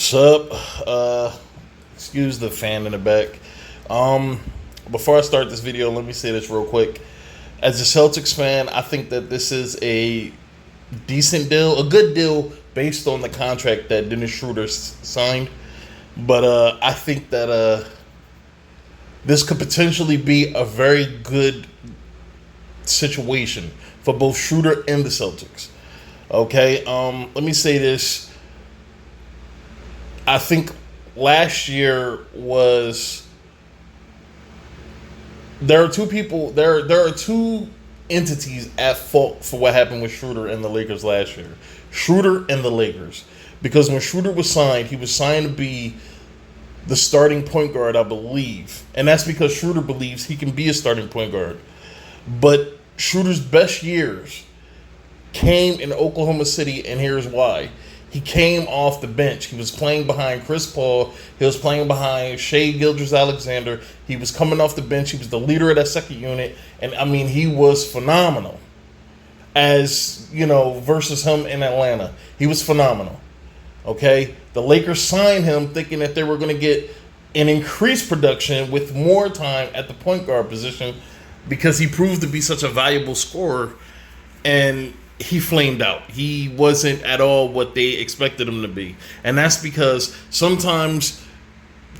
Sup? Excuse the fan in the back. Before I start this video, let me say this real quick. As a Celtics fan, I think that this is a decent deal, a good deal based on the contract that Dennis Schroeder signed. But I think that this could potentially be a very good situation for both Schroeder and the Celtics. Okay, let me say this. I think last year was... There are two people. There are two entities at fault for what happened with Schroeder and the Lakers last year. Schroeder and the Lakers, because when Schroeder was signed, he was signed to be the starting point guard, I believe, and that's because Schroeder believes he can be a starting point guard. But Schroeder's best years came in Oklahoma City, and here's why. He came off the bench. He was playing behind Chris Paul. He was playing behind Shai Gilgeous-Alexander. He was coming off the bench. He was the leader of that second unit. And, I mean, he was phenomenal. As, you know, versus him in Atlanta. He was phenomenal. Okay? The Lakers signed him thinking that they were going to get an increased production with more time at the point guard position because he proved to be such a valuable scorer. And he flamed out. He wasn't at all what they expected him to be. And that's because sometimes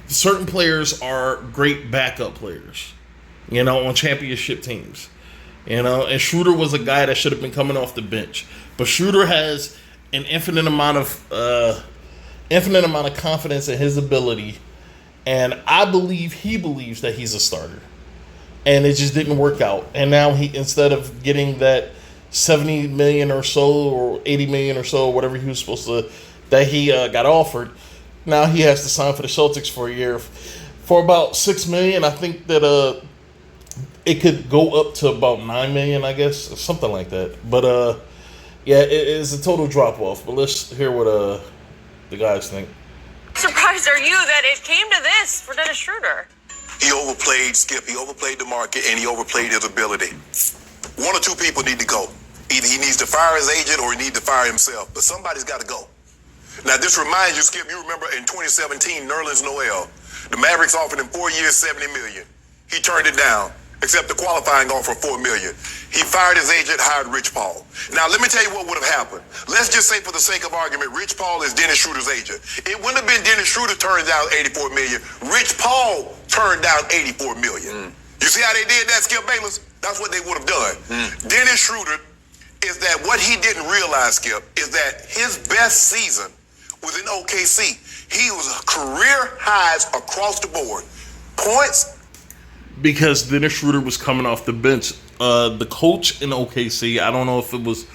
certain players are great backup players, you know, on championship teams. You know, and Schroeder was a guy that should have been coming off the bench. But Schroeder has an infinite amount of confidence in his ability. And I believe he believes that he's a starter. And it just didn't work out. And now he, instead of getting that 70 million or so, or 80 million or so, whatever he was supposed to, that he got offered, now he has to sign for the Celtics for a year for about 6 million. I think that it could go up to about 9 million, I guess, or something like that. But yeah, it is a total drop off. But let's hear what the guys think. Surprised are you that it came to this for Dennis Schroeder? He overplayed Skip. He overplayed the market, and he overplayed his ability. One or two people need to go. Either he needs to fire his agent or he needs to fire himself. But somebody's got to go. Now, this reminds you, Skip, you remember in 2017, Nerlens Noel, the Mavericks offered him 4 years, $70 million. He turned it down, except the qualifying offer for $4 million. He fired his agent, hired Rich Paul. Now, let me tell you what would have happened. Let's just say, for the sake of argument, Rich Paul is Dennis Schroeder's agent. It wouldn't have been Dennis Schroeder turned down $84 million. Rich Paul turned down $84 million. You see how they did that, Skip Bayless? That's what they would have done. Dennis Schroeder is that what he didn't realize, Skip, is that his best season was in OKC. He was career highs across the board. Points. Because Dennis Schroeder was coming off the bench. The coach in OKC, I don't know if it was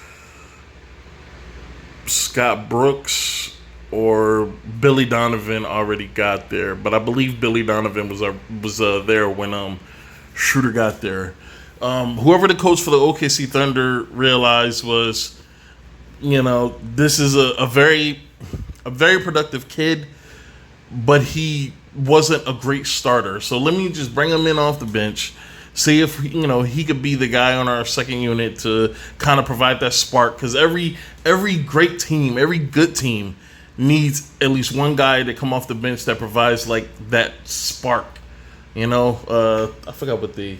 Scott Brooks or Billy Donovan already got there, but I believe Billy Donovan was there when Schroeder got there. Whoever the coach for the OKC Thunder realized was, you know, this is a very productive kid, but he wasn't a great starter. So let me just bring him in off the bench, see if, you know, he could be the guy on our second unit to kind of provide that spark. Because every great team, every good team needs at least one guy to come off the bench that provides like that spark. You know, I forgot what they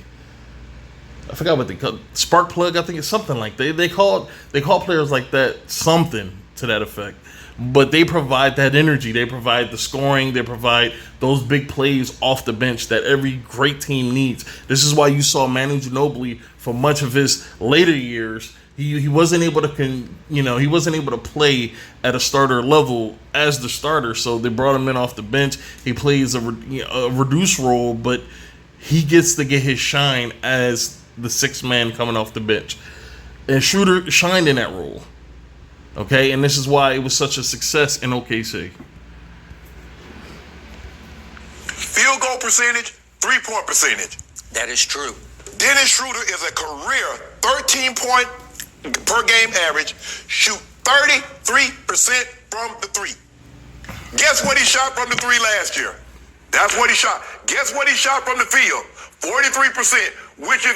call spark plug. I think it's something like they call players like that, something to that effect. But they provide that energy. They provide the scoring. They provide those big plays off the bench that every great team needs. This is why you saw Manu Ginobili for much of his later years. He wasn't able to play at a starter level as the starter. So they brought him in off the bench. He plays a reduced role, but he gets to get his shine as the sixth man coming off the bench. And Schroeder shined in that role. Okay, and this is why it was such a success in OKC. Field goal percentage, three-point percentage. That is true. Dennis Schroeder is a career 13-point per game average, shoot 33% from the three. Guess what he shot from the three last year? That's what he shot. Guess what he shot from the field? 43%, which is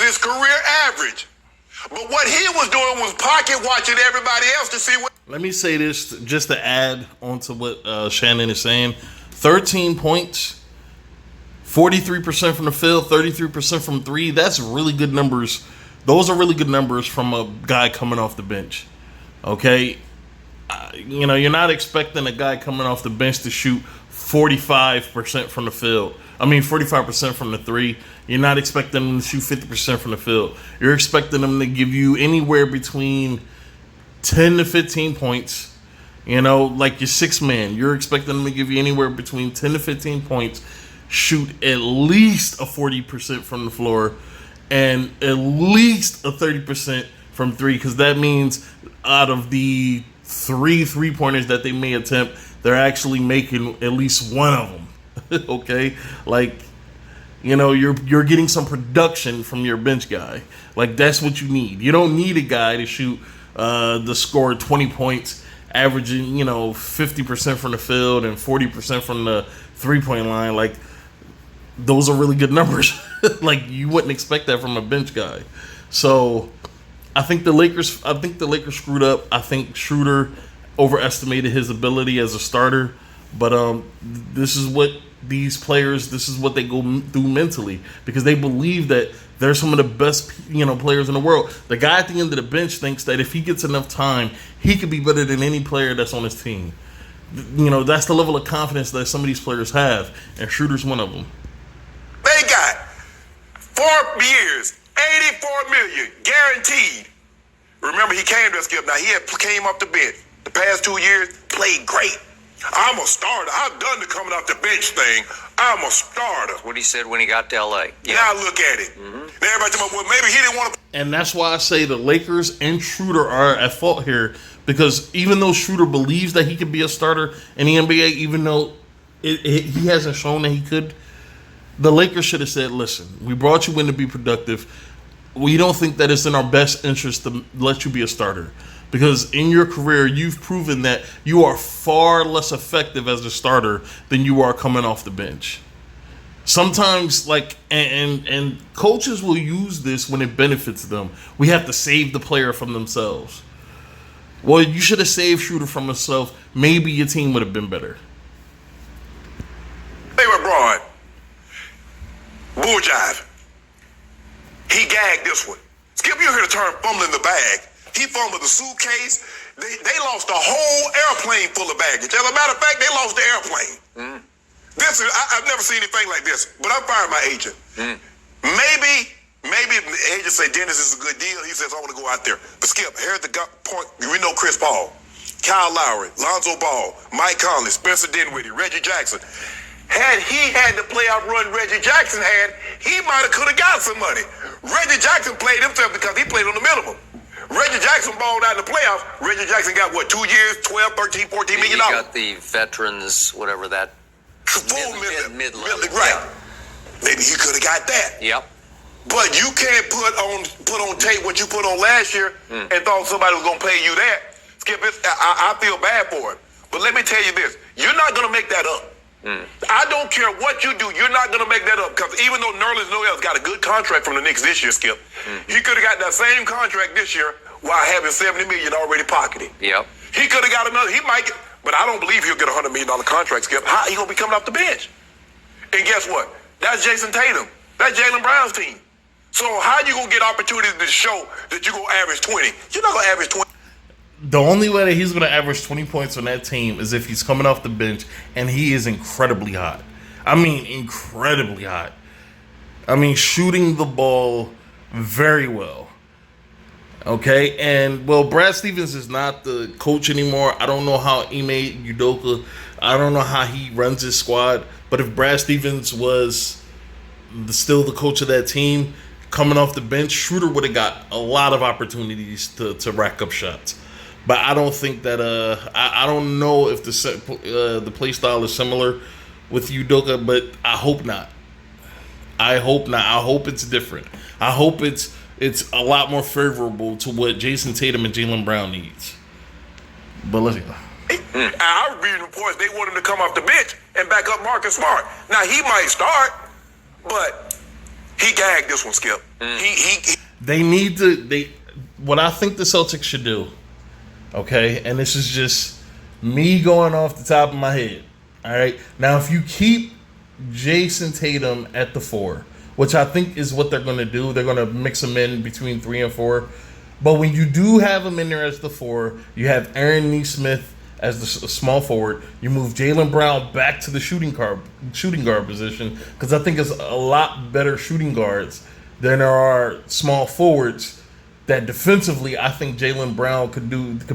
his career average. But what he was doing was pocket watching everybody else to see what Let me say this just to add on to what Shannon is saying. 13 points, 43% from the field, 33% from three. That's really good numbers. Those are really good numbers from a guy coming off the bench. Okay? You're not expecting a guy coming off the bench to shoot 45% from the field. 45% from the three. You're not expecting them to shoot 50% from the field. You're expecting them to give you anywhere between 10 to 15 points. Like your sixth man. You're expecting them to give you anywhere between 10 to 15 points, shoot at least a 40% from the floor, and at least a 30% from three, because that means out of the 3-pointers that they may attempt, they're actually making at least one of them. Okay? You're getting some production from your bench guy. Like, that's what you need. You don't need a guy to shoot the score 20 points, averaging, 50% from the field and 40% from the 3-point line. Like, those are really good numbers. Like, you wouldn't expect that from a bench guy. So I think the Lakers screwed up. I think Schroeder overestimated his ability as a starter. But this is what these players, this is what they go through mentally, because they believe that they're some of the best, players in the world. The guy at the end of the bench thinks that if he gets enough time, he could be better than any player that's on his team. That's the level of confidence that some of these players have, and Schroeder's one of them. They got 4 years, $84 million guaranteed. Remember, he came to us, Skip. Now, he came up the bench. The past 2 years, played great. I'm a starter. I've done the coming off the bench thing. I'm a starter. What he said when he got to L.A. Yeah. Now look at it. Mm-hmm. Now everybody talking about, well, maybe he didn't want to. And that's why I say the Lakers and Schroeder are at fault here, because even though Schroeder believes that he could be a starter in the NBA, even though he hasn't shown that he could, the Lakers should have said, listen, we brought you in to be productive. We don't think that it's in our best interest to let you be a starter. Because in your career, you've proven that you are far less effective as a starter than you are coming off the bench. Sometimes, and coaches will use this when it benefits them. We have to save the player from themselves. Well, you should have saved Schroeder from himself. Maybe your team would have been better. They were broad. Bull jive. He gagged this one. Skip, you hear the term fumbling the bag. He fumbled the suitcase. They lost a whole airplane full of baggage. As a matter of fact, they lost the airplane. Mm. I've never seen anything like this, but I fired my agent. Mm. Maybe the agent say, Dennis, is a good deal. He says, I want to go out there. But Skip, here's the point. We know Chris Paul, Kyle Lowry, Lonzo Ball, Mike Conley, Spencer Dinwiddie, Reggie Jackson. Had he had the playoff run Reggie Jackson had, he might have could have got some money. Reggie Jackson played himself because he played on the minimum. Reggie Jackson balled out in the playoffs. Reggie Jackson got, 2 years, 12, 13, $14 million? He got the veterans, whatever that. Full mid-level. Right. Yeah. Maybe he could have got that. Yep. But you can't put on tape what you put on last year and thought somebody was going to pay you that. Skip, I feel bad for it. But let me tell you this. You're not going to make that up. I don't care what you do. You're not going to make that up, because even though Nerlens Noel's got a good contract from the Knicks this year, Skip, he could have got that same contract this year while having $70 million already pocketed. Yep. He could have got another. He might get, but I don't believe he'll get a $100 million contract, Skip. How he going to be coming off the bench? And guess what? That's Jason Tatum. That's Jaylen Brown's team. So how you going to get opportunities to show that you're going to average 20? You're not going to average 20. The only way that he's going to average 20 points on that team is if he's coming off the bench and he is incredibly hot. Incredibly hot. Shooting the ball very well. Okay? And, Brad Stevens is not the coach anymore. I don't know how Ime Udoka, I don't know how he runs his squad. But if Brad Stevens was still the coach of that team, coming off the bench, Schroeder would have got a lot of opportunities to rack up shots. But I don't think that I don't know if the play style is similar with Udoka, but I hope not. I hope it's different. I hope it's a lot more favorable to what Jason Tatum and Jaylen Brown needs. But let's go. I was reading reports they want him to come off the bench and back up Marcus Smart. Now he might start, but he gagged this one, Skip. He They need to. What I think the Celtics should do. Okay, and this is just me going off the top of my head. All right, now if you keep Jason Tatum at the 4, which I think is what they're going to do, they're going to mix him in between 3 and 4. But when you do have him in there as the 4, you have Aaron Nesmith as the small forward. You move Jaylen Brown back to the shooting guard position, because I think it's a lot better shooting guards than there are small forwards. That defensively, I think Jaylen Brown could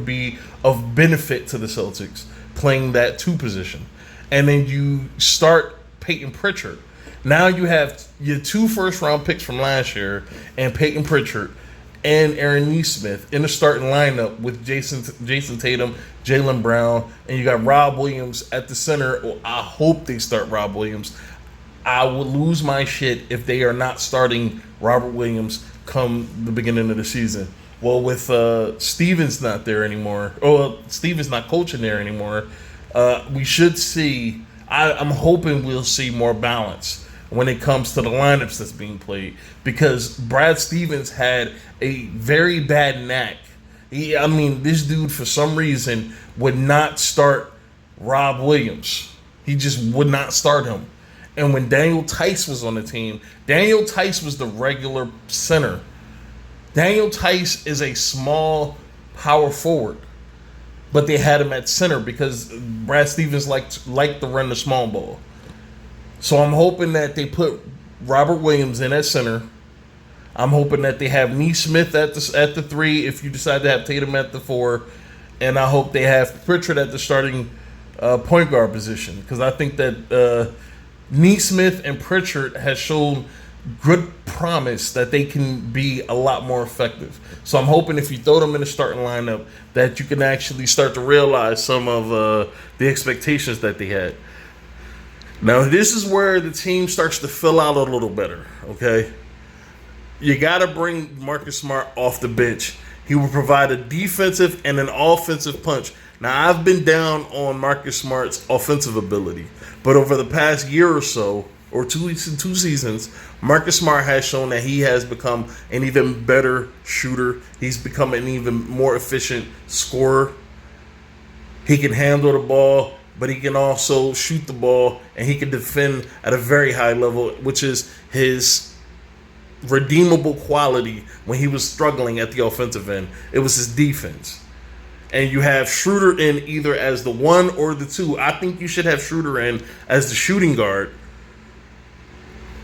be of benefit to the Celtics playing that 2 position. And then you start Peyton Pritchard. Now you have your 2 first-round picks from last year and Peyton Pritchard and Aaron Nesmith in the starting lineup with Jason Tatum, Jaylen Brown, and you got Rob Williams at the center. Well, I hope they start Rob Williams. I would lose my shit if they are not starting Robert Williams come the beginning of the season. Well, with Stevens not there anymore, Stevens not coaching there anymore, we should see, I'm hoping we'll see more balance when it comes to the lineups that's being played, because Brad Stevens had a very bad knack. This dude for some reason would not start Rob Williams. He just would not start him. And when Daniel Tice was on the team, Daniel Tice was the regular center. Daniel Tice is a small power forward, but they had him at center because Brad Stevens liked to run the small ball. So I'm hoping that they put Robert Williams in at center. I'm hoping that they have Nesmith at the 3 if you decide to have Tatum at the 4. And I hope they have Pritchard at the starting point guard position, because I think that Nesmith and Pritchard has shown good promise that they can be a lot more effective. So I'm hoping if you throw them in the starting lineup that you can actually start to realize some of the expectations that they had. Now, this is where the team starts to fill out a little better, okay? You got to bring Marcus Smart off the bench. He will provide a defensive and an offensive punch. Now, I've been down on Marcus Smart's offensive ability, but over the past year or so, or 2 seasons, Marcus Smart has shown that he has become an even better shooter. He's become an even more efficient scorer. He can handle the ball, but he can also shoot the ball, and he can defend at a very high level, which is his redeemable quality when he was struggling at the offensive end. It was his defense. And you have Schroeder in either as the 1 or the 2. I think you should have Schroeder in as the shooting guard,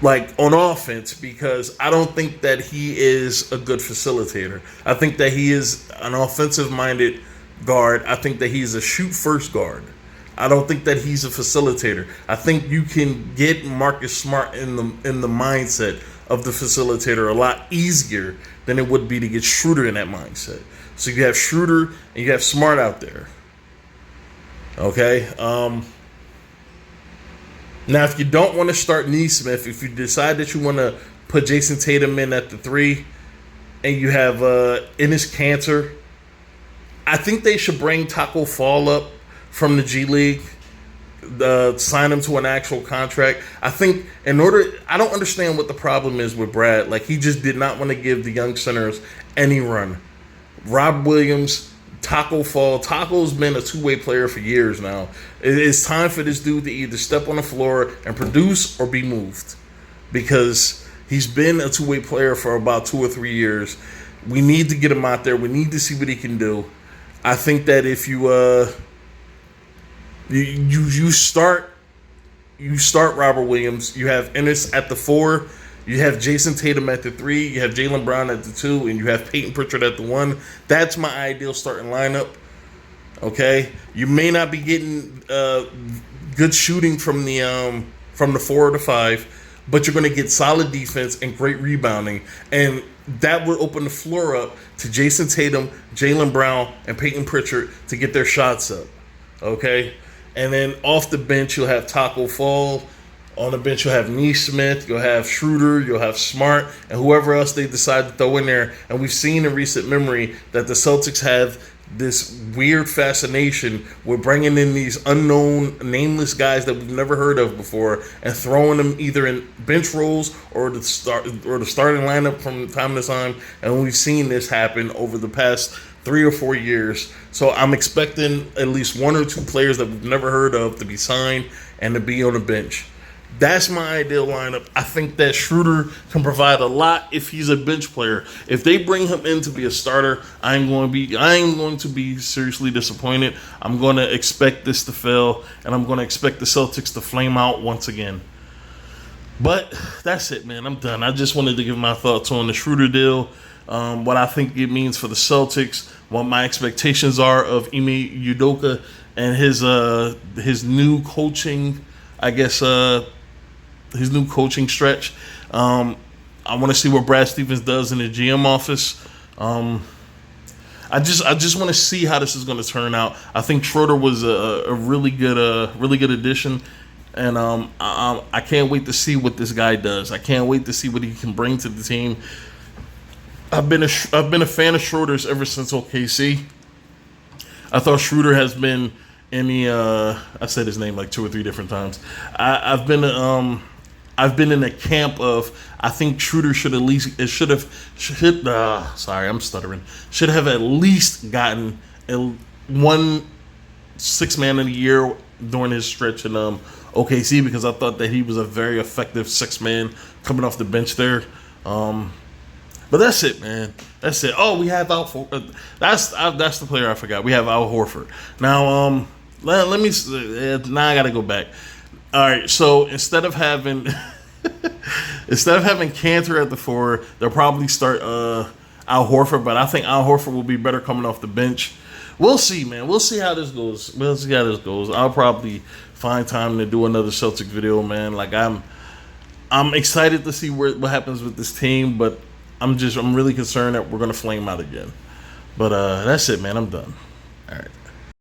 like on offense, because I don't think that he is a good facilitator. I think that he is an offensive-minded guard. I think that he's a shoot-first guard. I don't think that he's a facilitator. I think you can get Marcus Smart in the mindset of the facilitator a lot easier than it would be to get Schroeder in that mindset. So you have Schroeder and you have Smart out there. Okay. Now, if you don't want to start Nesmith, if you decide that you want to put Jason Tatum in at the 3, and you have Enes Kanter, I think they should bring Taco Fall up from the G League, sign him to an actual contract. I think I don't understand what the problem is with Brad. Like, he just did not want to give the young centers any run. Rob Williams, Taco Fall. Taco's been a two-way player for years now. It's time for this dude to either step on the floor and produce or be moved, because he's been a two-way player for about 2 or 3 years. We need to get him out there. We need to see what he can do. I think that if you start Robert Williams, you have Ennis at the 4, you have Jason Tatum at the 3, you have Jaylen Brown at the 2, and you have Peyton Pritchard at the 1. That's my ideal starting lineup. Okay, you may not be getting good shooting from the 4 or the 5, but you're going to get solid defense and great rebounding, and that will open the floor up to Jason Tatum, Jaylen Brown, and Peyton Pritchard to get their shots up. Okay, and then off the bench you'll have Taco Fall. On the bench, you'll have Nesmith, you'll have Schroeder, you'll have Smart, and whoever else they decide to throw in there. And we've seen in recent memory that the Celtics have this weird fascination with bringing in these unknown, nameless guys that we've never heard of before and throwing them either in bench roles or the starting lineup from time to time. And we've seen this happen over the past 3 or 4 years. So I'm expecting at least 1 or 2 players that we've never heard of to be signed and to be on the bench. That's my ideal lineup. I think that Schroeder can provide a lot if he's a bench player. If they bring him in to be a starter, I am going to be seriously disappointed. I'm going to expect this to fail, and I'm going to expect the Celtics to flame out once again. But that's it, man. I'm done. I just wanted to give my thoughts on the Schroeder deal, what I think it means for the Celtics, what my expectations are of Ime Udoka and his new coaching, I guess, his new coaching stretch. I want to see what Brad Stevens does in the GM office. I just want to see how this is going to turn out. I think Schroeder was a really good addition, and I can't wait to see what this guy does. I can't wait to see what he can bring to the team. I've been a fan of Schroeder's ever since OKC. I thought Schroeder has been in the I said his name like 2 or 3 different times. I've been in the camp of I think Schroeder should have at least gotten one 6 man of the year during his stretch in OKC, because I thought that he was a very effective 6 man coming off the bench there. But that's it, man. That's it. Oh, we have Al. That's the player I forgot. We have Al Horford. Now, let me. Now I got to go back. All right. So instead of having Cantor at the 4, they'll probably start Al Horford. But I think Al Horford will be better coming off the bench. We'll see, man. We'll see how this goes. I'll probably find time to do another Celtic video, man. Like I'm excited to see what happens with this team, but I'm really concerned that we're gonna flame out again. But that's it, man. I'm done. All right.